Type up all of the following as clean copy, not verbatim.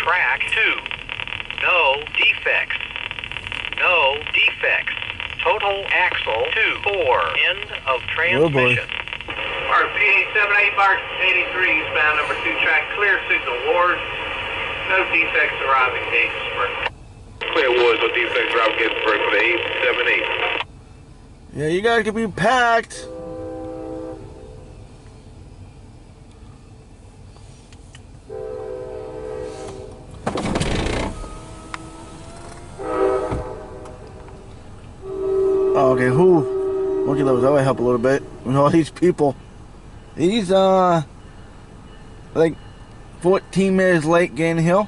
track 2. No defects. No defects. Total axle 2-4. End of transmission. Marc, P878, Mark 83, eastbound number 2 track, clear signal Ward. No defects arriving Gaithersburg. Clear Ward, no defects arriving Gaithersburg for the 878. Yeah, you guys can be packed. Oh, okay, who? Okay, that would help a little bit. With all these people. He's, like 14 minutes late getting the hill.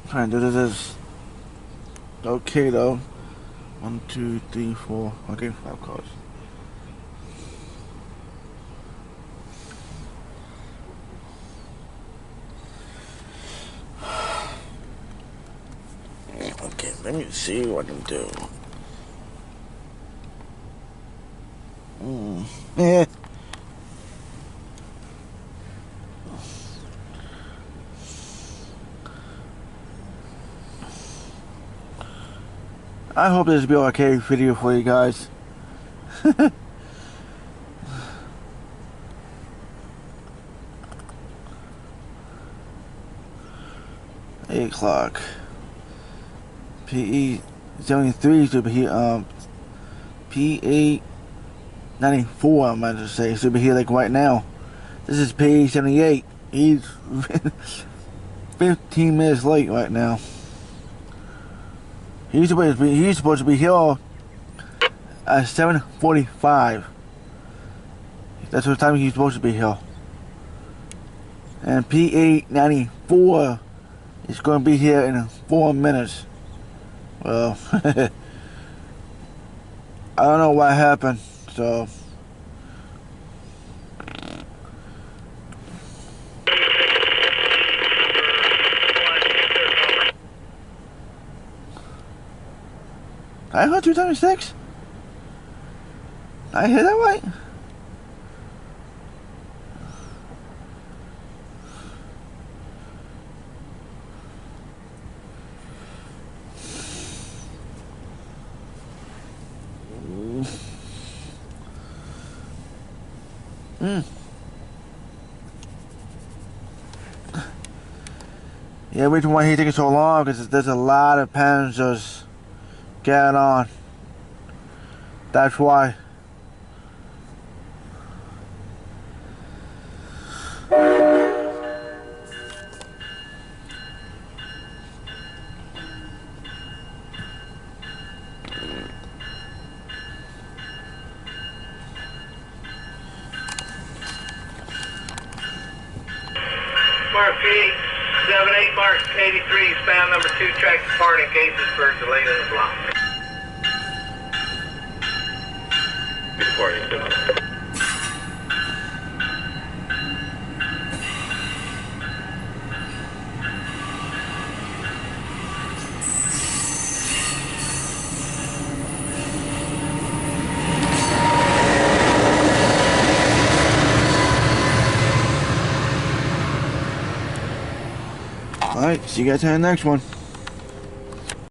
Trying to do this. Okay, though. 1, 2, 3, 4. Okay, 5 cars. Okay, let me see what I can do. Yeah. I hope this will be an okay video for you guys. 8 o'clock. P873 should be here. P894, I might just say, should be here like right now. This is P878. He's 15 minutes late right now. He's supposed to be here at 7:45. That's what time he's supposed to be here. And P894 is going to be here in 4 minutes. Well, I don't know what happened, so. I heard 276? I hear that right? Yeah, the reason why he's taking so long is there's a lot of passengers getting on. That's why. Marc 878, Mark 83, eastbound number 2 track departing Gaithersburg, delayed in the block. Alright, see you guys in the next one.